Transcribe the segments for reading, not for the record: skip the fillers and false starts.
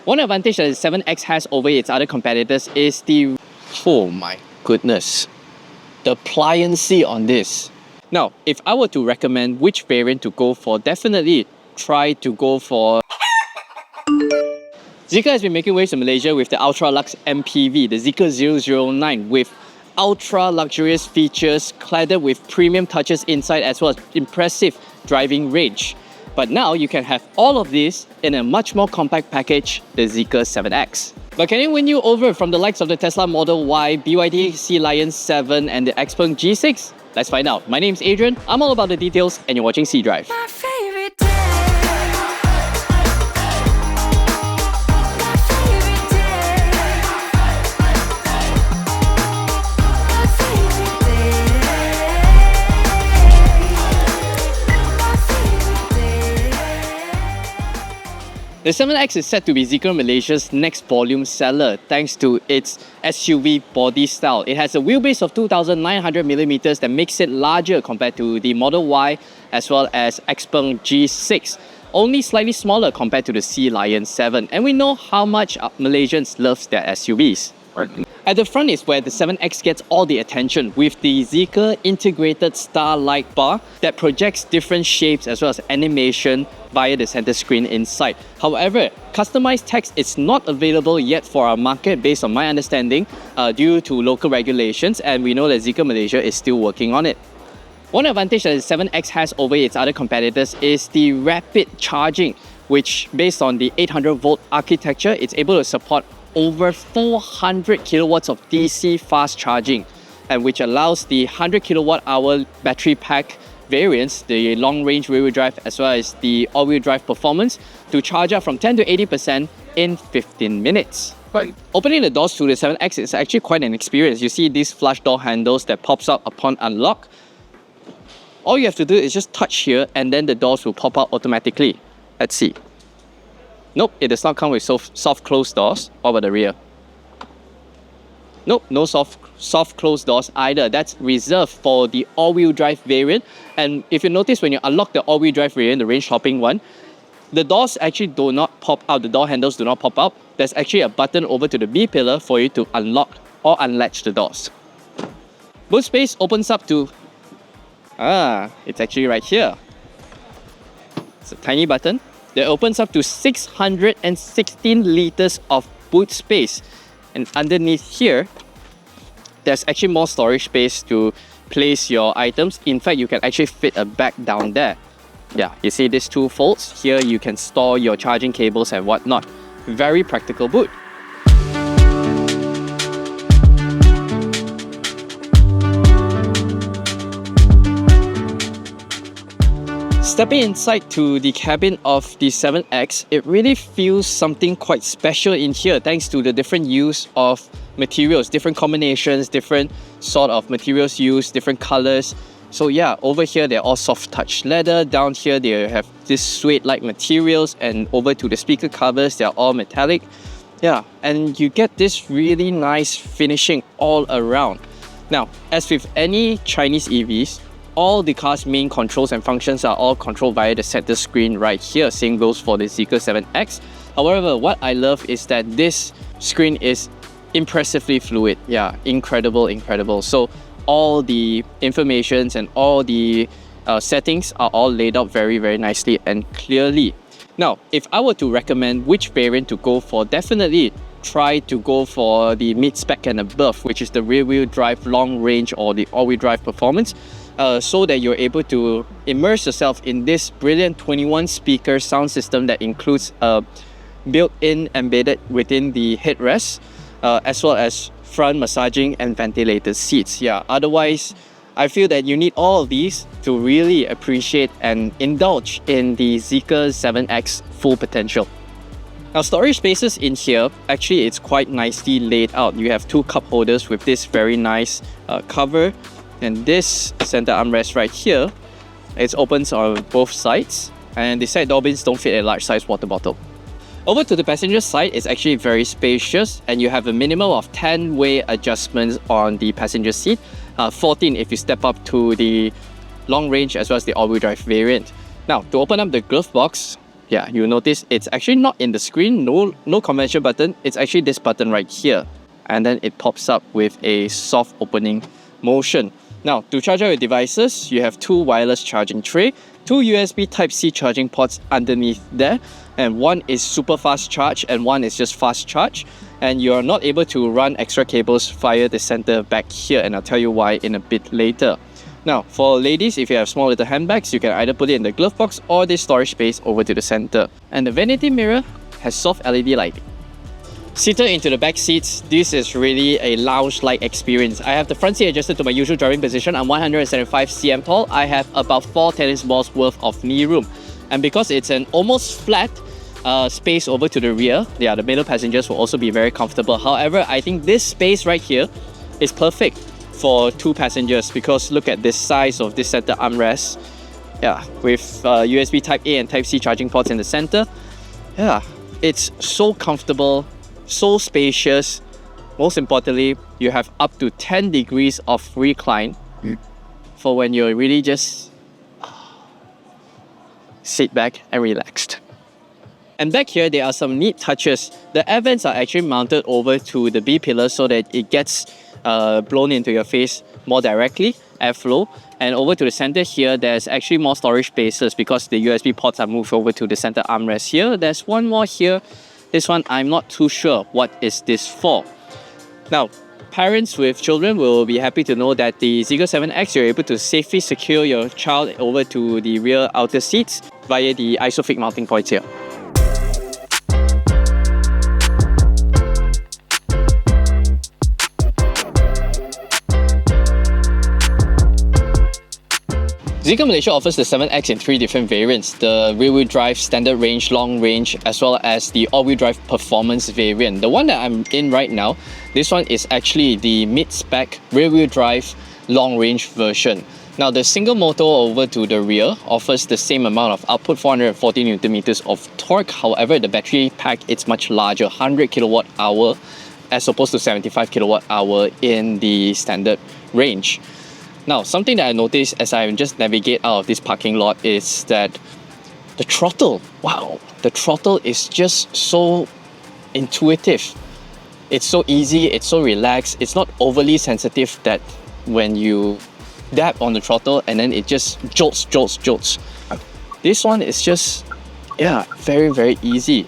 One advantage that the 7X has over its other competitors is the... Oh my goodness. The pliancy on this. Now, if I were to recommend which variant to go for, definitely try to go for... Zeekr has been making waves in Malaysia with the ultra lux MPV, the Zeekr 009, with ultra luxurious features cladded with premium touches inside as well as impressive driving range. But now you can have all of this in a much more compact package, the Zeekr 7X. But can it win you over from the likes of the Tesla Model Y, BYD Sea Lion 7 and the Xpeng G6? Let's find out. My name's Adrian, I'm all about the details and you're watching cDrive. The 7X is set to be Zeekr Malaysia's next volume seller thanks to its SUV body style. It has a wheelbase of 2,900mm that makes it larger compared to the Model Y as well as Xpeng G6. Only slightly smaller compared to the Sea Lion 7. And we know how much Malaysians love their SUVs. At the front is where the 7X gets all the attention with the Zeekr integrated star-like bar that projects different shapes as well as animation via the center screen inside. However, customized text is not available yet for our market based on my understanding due to local regulations, and we know that Zeekr Malaysia is still working on it. One advantage that the 7X has over its other competitors is the rapid charging, which based on the 800-volt architecture, it's able to support over 400 kilowatts of DC fast charging, and which allows the 100 kilowatt hour battery pack variants, the long range rear wheel drive as well as the all wheel drive performance, to charge up from 10 to 80% in 15 minutes. But opening the doors to the 7X is actually quite an experience. You see these flush door handles that pops out upon unlock. All you have to do is just touch here and then the doors will pop out automatically. Let's see. Nope, it does not come with soft closed doors. What about the rear? Nope, no soft closed doors either. That's reserved for the all-wheel drive variant. And if you notice, when you unlock the all-wheel drive variant, the range hopping one, the doors actually do not pop out. The door handles do not pop out. There's actually a button over to the B pillar for you to unlock or unlatch the doors. Boot space opens up to... it's actually right here. It's a tiny button that opens up to 616 liters of boot space. And underneath here, there's actually more storage space to place your items. In fact, you can actually fit a bag down there. Yeah, you see these two folds? Here you can store your charging cables and whatnot. Very practical boot. Stepping inside to the cabin of the 7X, it really feels something quite special in here thanks to the different use of materials, different combinations, different sort of materials used, different colors. So yeah, over here they're all soft touch leather, down here they have this suede-like materials, and over to the speaker covers, they're all metallic. Yeah, and you get this really nice finishing all around. Now, as with any Chinese EVs, all the car's main controls and functions are all controlled via the center screen right here. Same goes for the Zeekr 7X. However, what I love is that this screen is impressively fluid. Yeah, incredible. So all the informations and all the settings are all laid out very nicely and clearly. Now, if I were to recommend which variant to go for, definitely try to go for the mid-spec and above, which is the rear-wheel drive long range or the all-wheel drive performance. So that you're able to immerse yourself in this brilliant 21 speaker sound system that includes built-in embedded within the headrest, as well as front massaging and ventilated seats. Yeah, otherwise I feel that you need all of these to really appreciate and indulge in the Zeekr 7X full potential. Now, storage spaces in here, actually it's quite nicely laid out. You have two cup holders with this very nice cover. And this center armrest right here, it opens on both sides, and the side door bins don't fit a large size water bottle. Over to the passenger side, it's actually very spacious, and you have a minimum of 10-way adjustments on the passenger seat, 14 if you step up to the long range as well as the all-wheel drive variant. Now, to open up the glove box, Yeah, you'll notice it's actually not in the screen, no conventional button, it's actually this button right here. And then it pops up with a soft opening motion. Now, to charge out your devices, you have 2 wireless charging tray, 2 USB Type-C charging ports underneath there, and one is super fast charge and one is just fast charge. And you're not able to run extra cables via the center back here, and I'll tell you why in a bit later. Now, for ladies, if you have small little handbags, you can either put it in the glove box or the storage space over to the center. And the vanity mirror has soft LED lighting. Seated into the back seats, this is really a lounge-like experience. I have the front seat adjusted to my usual driving position. I'm 175 cm tall. I have about 4 tennis balls worth of knee room. And because it's an almost flat space over to the rear, the middle passengers will also be very comfortable. However, I think this space right here is perfect for 2 passengers because look at this size of this center armrest. Yeah, with USB Type-A and Type-C charging ports in the center. Yeah, it's so comfortable, so spacious. Most importantly, you have up to 10 degrees of recline for when you're really just sit back and relaxed. And back here, there are some neat touches. The air vents are actually mounted over to the B pillar so that it gets blown into your face more directly, airflow. And over to the center here, there's actually more storage spaces because the USB ports are moved over to the center armrest here. There's one more here. This one, I'm not too sure what is this for. Now, parents with children will be happy to know that the Zeekr 7X, you're able to safely secure your child over to the rear outer seats via the ISOFIX mounting points here. Zeekr Malaysia offers the 7X in 3 different variants, the rear-wheel drive, standard range, long range, as well as the all-wheel drive performance variant. The one that I'm in right now, this one is actually the mid-spec rear-wheel drive long range version. Now the single motor over to the rear offers the same amount of output, 440 Nm of torque. However, the battery pack is much larger, 100 kWh as opposed to 75 kWh in the standard range. Now, something that I noticed as I just navigate out of this parking lot is that the throttle, wow, the throttle is just so intuitive. It's so easy, it's so relaxed, it's not overly sensitive that when you dab on the throttle and then it just jolts. This one is just, yeah, very, very easy.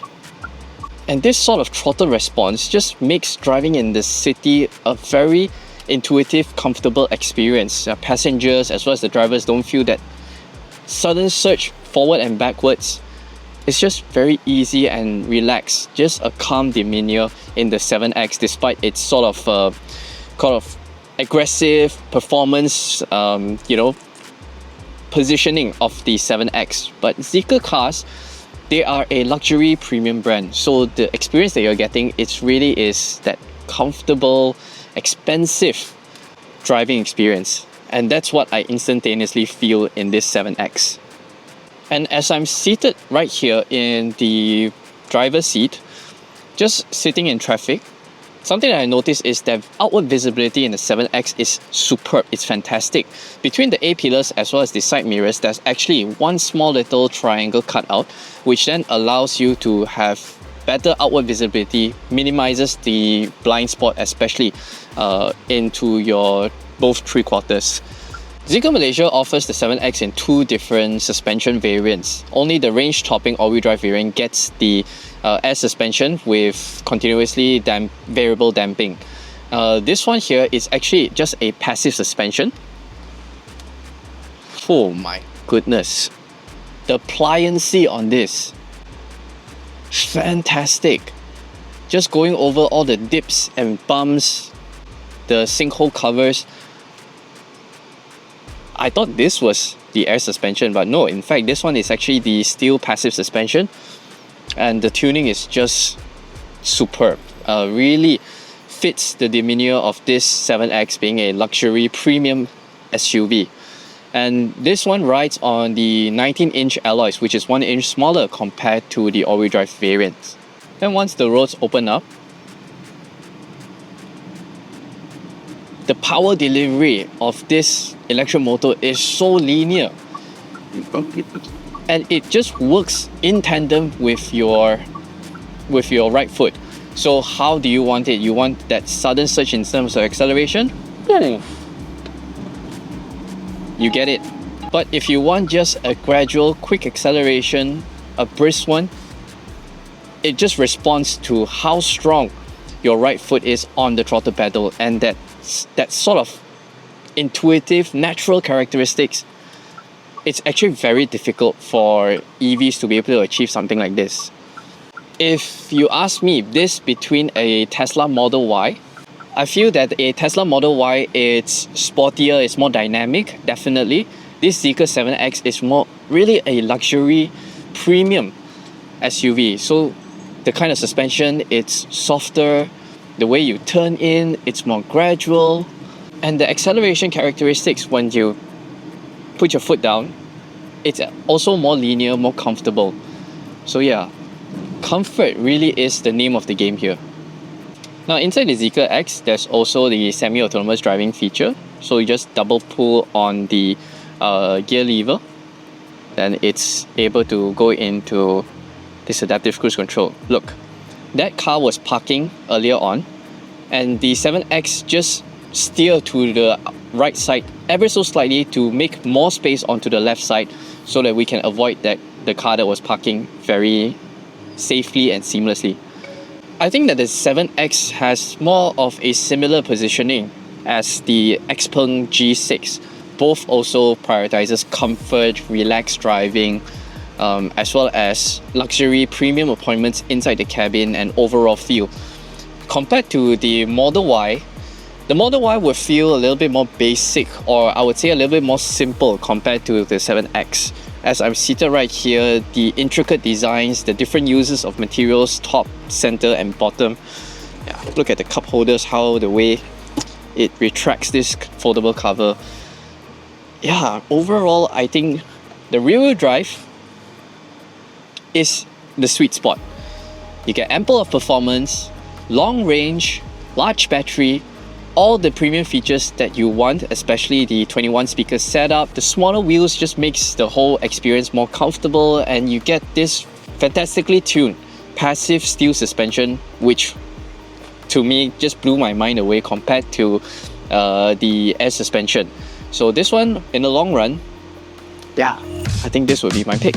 And this sort of throttle response just makes driving in the city a very intuitive, comfortable experience. Passengers as well as the drivers don't feel that sudden surge forward and backwards. It's just very easy and relaxed. Just a calm demeanor in the 7X despite its sort of aggressive performance, positioning of the 7X. But Zeekr cars, they are a luxury premium brand. So the experience that you're getting, it really is that comfortable, expensive driving experience, and that's what I instantaneously feel in this 7X. And as I'm seated right here in the driver's seat, just sitting in traffic, something that I noticed is that outward visibility in the 7X is superb. It's fantastic. Between the A pillars as well as the side mirrors, there's actually one small little triangle cut out, which then allows you to have better outward visibility, minimizes the blind spot, especially into your both 3/4. Zeekr Malaysia offers the 7X in 2 different suspension variants. Only the range topping all-wheel drive variant gets the air suspension with continuously variable damping. This one here is actually just a passive suspension. Oh my goodness. The pliancy on this, fantastic. Just going over all the dips and bumps, the sinkhole covers. I thought this was the air suspension, but no, in fact this one is actually the steel passive suspension, and the tuning is just superb. Really fits the demeanor of this 7X being a luxury premium SUV. And this one rides on the 19-inch alloys, which is 1 inch smaller compared to the all-wheel drive variant. Then once the roads open up, the power delivery of this electric motor is so linear. and it just works in tandem with your right foot. So how do you want it? You want that sudden surge in terms of acceleration? Boom! You get it. But if you want just a gradual, quick acceleration, a brisk one, it just responds to how strong your right foot is on the throttle pedal, and that sort of intuitive, natural characteristics. It's actually very difficult for EVs to be able to achieve something like this. If you ask me, this between a Tesla Model Y, I feel that a Tesla Model Y, it's sportier, it's more dynamic, definitely. This Zeekr 7X is more really a luxury premium SUV. So the kind of suspension, it's softer, the way you turn in, it's more gradual, and the acceleration characteristics when you put your foot down, it's also more linear, more comfortable. So yeah, comfort really is the name of the game here. Now inside the Zeekr X, there's also the semi-autonomous driving feature. So you just double pull on the gear lever, then it's able to go into this adaptive cruise control. Look, that car was parking earlier on, and the 7X just steer to the right side ever so slightly to make more space onto the left side, so that we can avoid the car that was parking very safely and seamlessly. I think that the 7X has more of a similar positioning as the Xpeng G6. Both also prioritizes comfort, relaxed driving, as well as luxury premium appointments inside the cabin and overall feel. Compared to the Model Y would feel a little bit more basic, or I would say a little bit more simple compared to the 7X. As I'm seated right here, the intricate designs, the different uses of materials, top, center and bottom. Yeah, look at the cup holders, how the way it retracts this foldable cover. Yeah, overall I think the rear-wheel drive is the sweet spot. You get ample of performance, long range, large battery, all the premium features that you want, especially the 21 speaker setup. The smaller wheels just makes the whole experience more comfortable, and you get this fantastically tuned passive steel suspension, which to me just blew my mind away compared to the air suspension. So this one, in the long run, yeah, I think this would be my pick.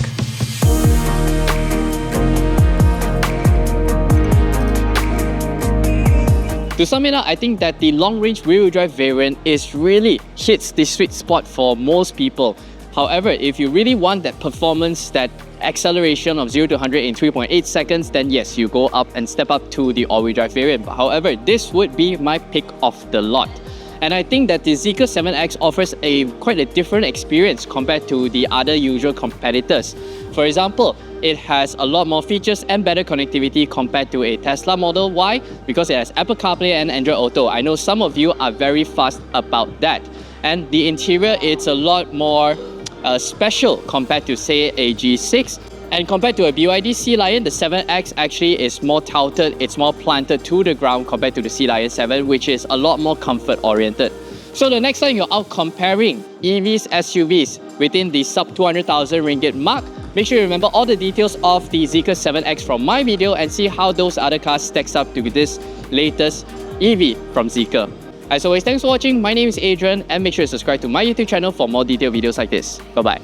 To sum it up, I think that the long-range rear-wheel drive variant really hits the sweet spot for most people. However, if you really want that performance, that acceleration of 0 to 100 in 3.8 seconds, then yes, you go up and step up to the all-wheel drive variant. However, this would be my pick of the lot. And I think that the Zeekr 7X offers quite a different experience compared to the other usual competitors. For example, it has a lot more features and better connectivity compared to a Tesla Model Y because it has Apple CarPlay and Android Auto. I know some of you are very fast about that. And the interior, it's a lot more special compared to, say, a G6. And compared to a BYD Sea Lion, the 7X actually is more touted, it's more planted to the ground compared to the Sea Lion 7, which is a lot more comfort-oriented. So the next time you're out comparing EVs, SUVs within the sub 200,000 ringgit mark, make sure you remember all the details of the Zeekr 7X from my video and see how those other cars stacks up to this latest EV from Zeekr. As always, thanks for watching. My name is Adrian, and make sure you subscribe to my YouTube channel for more detailed videos like this. Bye-bye.